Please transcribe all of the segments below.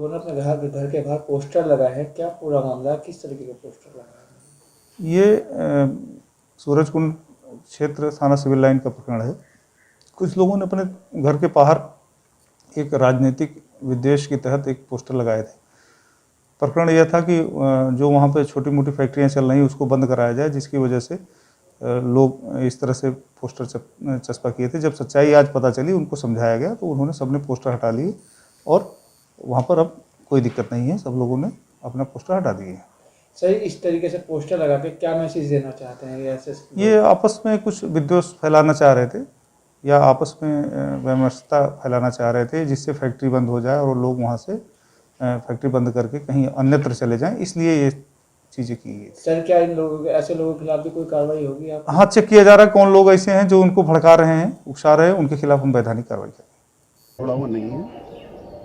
लोगों ने अपने घर के बाहर पोस्टर लगाए हैं, क्या पूरा मामला है, किस तरीके के पोस्टर लगाए हैं? ये सूरजकुंड क्षेत्र थाना सिविल लाइन का प्रकरण है। कुछ लोगों ने अपने घर के बाहर एक राजनीतिक विद्वेष के तहत एक पोस्टर लगाए थे। प्रकरण यह था कि जो वहाँ पे छोटी मोटी फैक्ट्रियाँ चल रही उसको बंद कराया जाए, जिसकी वजह से लोग इस तरह से पोस्टर चस्पा किए थे। जब सच्चाई आज पता चली, उनको समझाया गया, तो उन्होंने सबने पोस्टर हटा लिए और वहाँ पर अब कोई दिक्कत नहीं है, सब लोगों ने अपना पोस्टर हटा दिए। सही, इस तरीके से पोस्टर लगा के क्या मैसेज देना चाहते हैं? ये आपस में कुछ विद्वेष फैलाना चाह रहे थे या आपस में वैमनस्यता फैलाना चाह रहे थे, जिससे फैक्ट्री बंद हो जाए और लोग वहाँ से फैक्ट्री बंद करके कहीं अन्यत्र चले जाएं, इसलिए ये चीज़ें की गई। सर, क्या इन लोगों ऐसे लोगों के खिलाफ भी कोई कार्रवाई होगी? आप हाँ, चेक किया जा रहा है कौन लोग ऐसे हैं जो उनको भड़का रहे हैं, उकसा रहे हैं, उनके खिलाफ हम वैधानिक कार्रवाई करेंगे। थोड़ा वो नहीं है,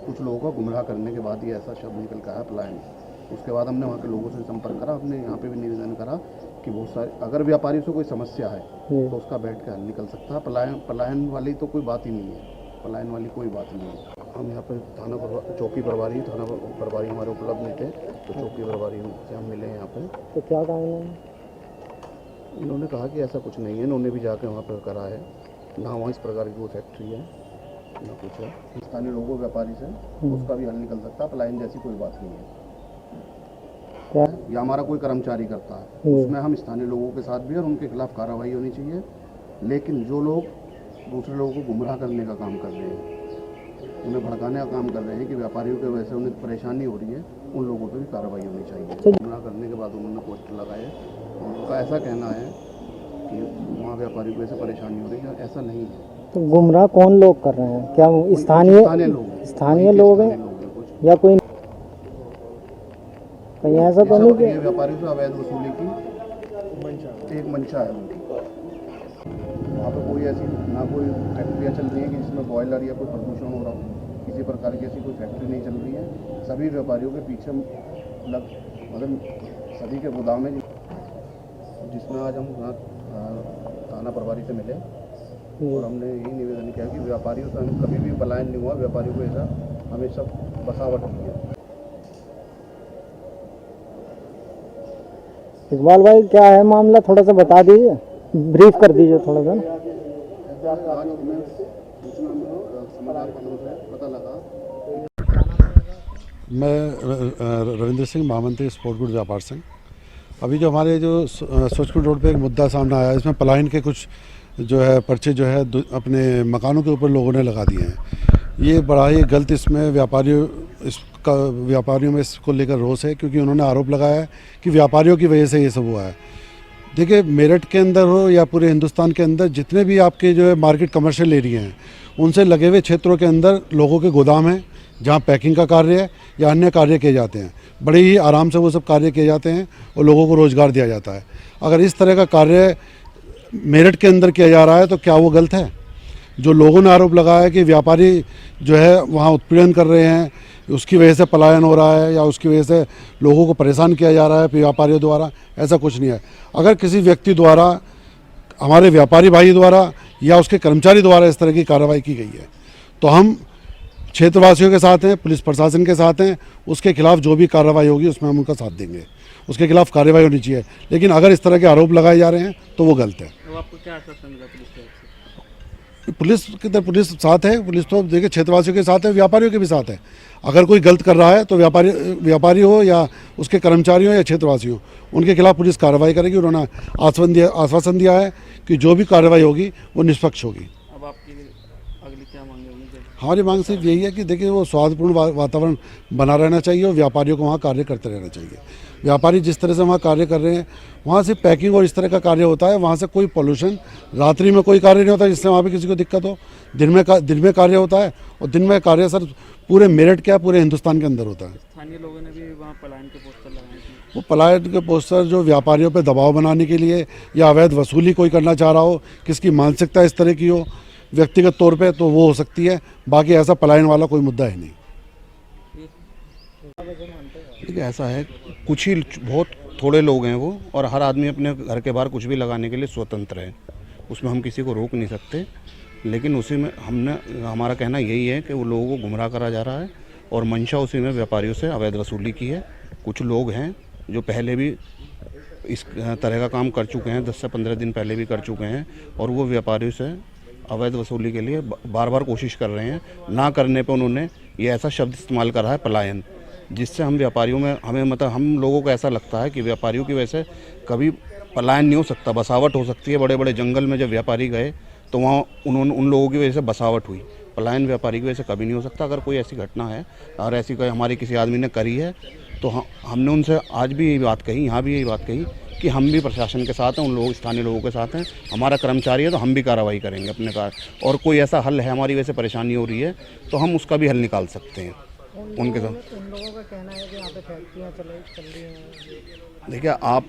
कुछ लोगों को गुमराह करने के बाद ही ऐसा शब्द निकल का है पलायन। उसके बाद हमने वहाँ के लोगों से संपर्क करा, हमने यहाँ पे भी निवेदन करा कि बहुत सारे अगर व्यापारियों से कोई समस्या है तो उसका बैठ के हल निकल सकता है। पलायन वाली तो कोई बात ही नहीं है, पलायन वाली कोई बात नहीं है। हम यहाँ पर चौकी प्रभारी हमारे उपलब्ध नहीं थे, तो चौकी प्रभारी से हम मिले यहाँ पे। तो क्या कहा इन्होंने कहा कि ऐसा कुछ नहीं है, इन्होंने भी जाके वहाँ पर करा है, ना वहाँ इस प्रकार की कोई फैक्ट्री है ना कुछ है। स्थानीय लोगों व्यापारी से उसका भी हल निकल सकता है, पलायन जैसी कोई बात नहीं है। क्या या हमारा कोई कर्मचारी करता है, उसमें हम स्थानीय लोगों के साथ भी और उनके खिलाफ कार्रवाई होनी चाहिए। लेकिन जो लोग दूसरे लोगों को गुमराह करने का काम कर रहे हैं, उन्हें भड़काने का काम कर रहे हैं कि व्यापारियों की वजह से उन्हें परेशानी हो रही है, उन लोगों पर भी कार्रवाई होनी चाहिए। गुमराह करने के बाद उन्होंने पोस्टर लगाए और उनका ऐसा कहना है कि वहाँ व्यापारियों की वजह से परेशानी हो रही है, ऐसा नहीं है। तो गुमराह कौन लोग कर रहे हैं? क्या स्थानीय लोग हैं या कोई कहीं ऐसा तो नहीं कि व्यापारियों से अवैध वसूली की एक मंशा है उनकी। वहाँ पर कोई ऐसी ना कोई फैक्ट्रियाँ चल रही है कि जिसमें बॉयलर या कोई प्रदूषण हो रहा हो, किसी प्रकार की ऐसी कोई फैक्ट्री नहीं चल रही है। सभी व्यापारियों के पीछे मतलब सभी के गोदाम है, जिसमें आज हम थाना प्रभारी से मिले और हमने यही निवेदन किया कि व्यापारियों से कभी भी पलायन नहीं हुआ, व्यापारियों को ऐसा हमेशा बसावट हुई है। इकबाल भाई, क्या है मामला, थोड़ा सा बता दीजिए, ब्रीफ कर दीजिए थोड़ा सा। मैं रविंद्र सिंह, महामंत्री स्पोर्ट गुड व्यापार संघ। अभी जो हमारे जो सूरजकुंड रोड पे एक मुद्दा सामने आया, इसमें पलायन के कुछ जो है पर्चे जो है अपने मकानों के ऊपर लोगों ने लगा दिए हैं। ये बड़ा ही गलत, इसमें व्यापारियों में इसको लेकर रोष है, क्योंकि उन्होंने आरोप लगाया है कि व्यापारियों की वजह से ये सब हुआ है। देखिए, मेरठ के अंदर हो या पूरे हिंदुस्तान के अंदर जितने भी आपके जो है मार्केट कमर्शियल एरिया हैं, उनसे लगे हुए क्षेत्रों के अंदर लोगों के गोदाम हैं, जहाँ पैकिंग का कार्य है या अन्य कार्य किए जाते हैं। बड़े ही आराम से वो सब कार्य किए जाते हैं और लोगों को रोज़गार दिया जाता है। अगर इस तरह का कार्य मेरठ के अंदर किया जा रहा है तो क्या वो गलत है? जो लोगों ने आरोप लगाया है कि व्यापारी जो है वहाँ उत्पीड़न कर रहे हैं, उसकी वजह से पलायन हो रहा है या उसकी वजह से लोगों को परेशान किया जा रहा है व्यापारियों द्वारा, ऐसा कुछ नहीं है। अगर किसी व्यक्ति द्वारा, हमारे व्यापारी भाई द्वारा या उसके कर्मचारी द्वारा इस तरह की कार्रवाई की गई है, तो हम क्षेत्रवासियों के साथ हैं, पुलिस प्रशासन के साथ हैं। उसके खिलाफ जो भी कार्रवाई होगी उसमें हम उनका साथ देंगे, उसके खिलाफ कार्रवाई होनी चाहिए। लेकिन अगर इस तरह के आरोप लगाए जा रहे हैं तो वो गलत है। तो आपको क्या आश्वासन मिला पुलिस साथ है। पुलिस तो देखिए क्षेत्रवासियों के साथ है, व्यापारियों के भी साथ है। अगर कोई गलत कर रहा है तो व्यापारी हो या उसके कर्मचारी हो या क्षेत्रवासी हो, उनके खिलाफ पुलिस कार्रवाई करेगी। उन्होंने आश्वासन दिया है कि जो भी कार्रवाई होगी वो निष्पक्ष होगी। अब आपकी अगली क्या मांग होगी? हमारी मांग सिर्फ यही है कि देखिए, वो स्वास्थ्यपूर्ण वातावरण बना रहना चाहिए और व्यापारियों को वहाँ कार्य करते रहना चाहिए। व्यापारी जिस तरह से वहाँ कार्य कर रहे हैं, वहाँ से पैकिंग और इस तरह का कार्य होता है, वहाँ से कोई पोल्यूशन, रात्रि में कोई कार्य नहीं होता जिससे वहाँ पे किसी को दिक्कत हो। दिन में कार्य होता है और दिन में कार्य सर पूरे मेरठ क्या पूरे हिंदुस्तान के अंदर होता है। स्थानीय लोगों ने भी वहाँ पलायन के पोस्टर लगाए थे। वो पलायन के पोस्टर जो व्यापारियों पर दबाव बनाने के लिए या अवैध वसूली कोई करना चाह रहा हो, किसकी मानसिकता इस तरह की हो व्यक्तिगत तौर पे, तो वो हो सकती है। बाकी ऐसा पलायन वाला कोई मुद्दा है नहीं। देखिए, ऐसा है, कुछ ही बहुत थोड़े लोग हैं वो, और हर आदमी अपने घर के बाहर कुछ भी लगाने के लिए स्वतंत्र है, उसमें हम किसी को रोक नहीं सकते। लेकिन उसी में हमारा कहना यही है कि वो लोगों को गुमराह करा जा रहा है और मंशा उसी में व्यापारियों से अवैध वसूली की है। कुछ लोग हैं जो पहले भी इस तरह का काम कर चुके हैं, 10 से 15 दिन पहले भी कर चुके हैं, और वो व्यापारियों से अवैध वसूली के लिए बार बार कोशिश कर रहे हैं। ना करने पे उन्होंने ये ऐसा शब्द इस्तेमाल करा है पलायन, जिससे हम व्यापारियों में हमें मतलब हम लोगों को ऐसा लगता है कि व्यापारियों की वजह से कभी पलायन नहीं हो सकता, बसावट हो सकती है। बड़े बड़े जंगल में जब व्यापारी गए तो वहाँ उन लोगों की वजह से बसावट हुई। पलायन व्यापारी की वजह से कभी नहीं हो सकता। अगर कोई ऐसी घटना है और ऐसी कोई हमारे किसी आदमी ने करी है तो हमने उनसे आज भी यही बात कही, यहाँ भी यही बात कही कि हम भी प्रशासन के साथ हैं, उन लोगों स्थानीय लोगों के साथ हैं। हमारा कर्मचारी है तो हम भी कार्रवाई करेंगे अपने और कोई ऐसा हल है, हमारी वजह से परेशानी हो रही है तो हम उसका भी हल निकाल सकते हैं उनके साथ। उन लोगों का कहना है कि यहाँ पे फैक्ट्रियाँ चल रही हैं। देखिए, आप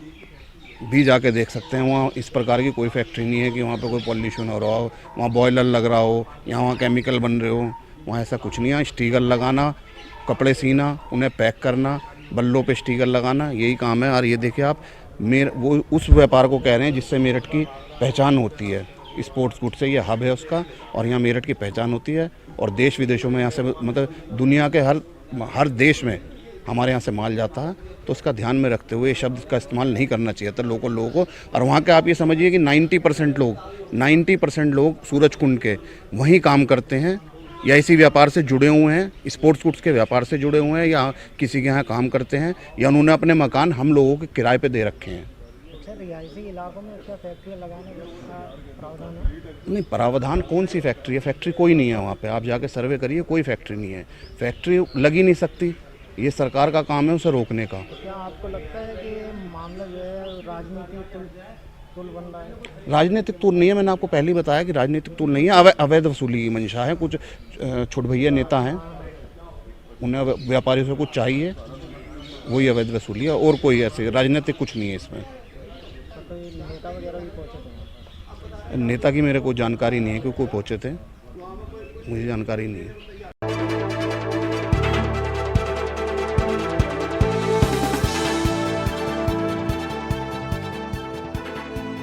भी जाके देख सकते हैं, वहाँ इस प्रकार की कोई फैक्ट्री नहीं है कि वहाँ पे कोई पॉल्यूशन हो रहा हो, वहाँ बॉयलर लग रहा हो या वहाँ केमिकल बन रहे हो। वहाँ ऐसा कुछ नहीं है। स्टिकर लगाना, कपड़े सीना, उन्हें पैक करना, बल्लों पे स्टिकर लगाना, यही काम है। और ये देखिए आप वो उस व्यापार को कह रहे हैं जिससे मेरठ की पहचान होती है। स्पोर्ट्स गुड से ये हब है उसका, और यहाँ मेरठ की पहचान होती है। और देश विदेशों में यहाँ से मतलब दुनिया के हर देश में हमारे यहाँ से माल जाता है। तो उसका ध्यान में रखते हुए ये शब्द का इस्तेमाल नहीं करना चाहिए था लोगों को। और वहाँ के आप ये समझिए कि 90% लोग सूरजकुंड के वहीं काम करते हैं या इसी व्यापार से जुड़े हुए हैं, स्पोर्ट्स गुड्स के व्यापार से जुड़े हुए हैं, या किसी के यहाँ काम करते हैं, या उन्होंने अपने मकान हम लोगों के किराए पे दे रखे हैं। अच्छा, रिहायशी इलाकों में क्या फैक्ट्रियाँ लगाने का प्रावधान है? नहीं, प्रावधान कौन सी फैक्ट्री है? फैक्ट्री कोई नहीं है वहाँ पे। आप जाके सर्वे करिए, कोई फैक्ट्री नहीं है। फैक्ट्री लग ही नहीं सकती। ये सरकार का काम है उसे रोकने का। तो क्या आपको लगता है कि ये मामला जो है राजनीतिक तुल बन रहा है? राजनीतिक तूल नहीं है। मैंने आपको पहले ही बताया कि राजनीतिक तूल नहीं है। अवैध वसूली की मंशा है। कुछ छुटभैया नेता हैं, उन्हें व्यापारियों से कुछ चाहिए, वही अवैध वसूली है, और कोई ऐसे राजनीतिक कुछ नहीं है इसमें। तो कोई नेता वगैरह भी पहुँचे थे? नेता की मेरे को जानकारी नहीं है कि कोई पहुँचे थे, मुझे जानकारी नहीं है।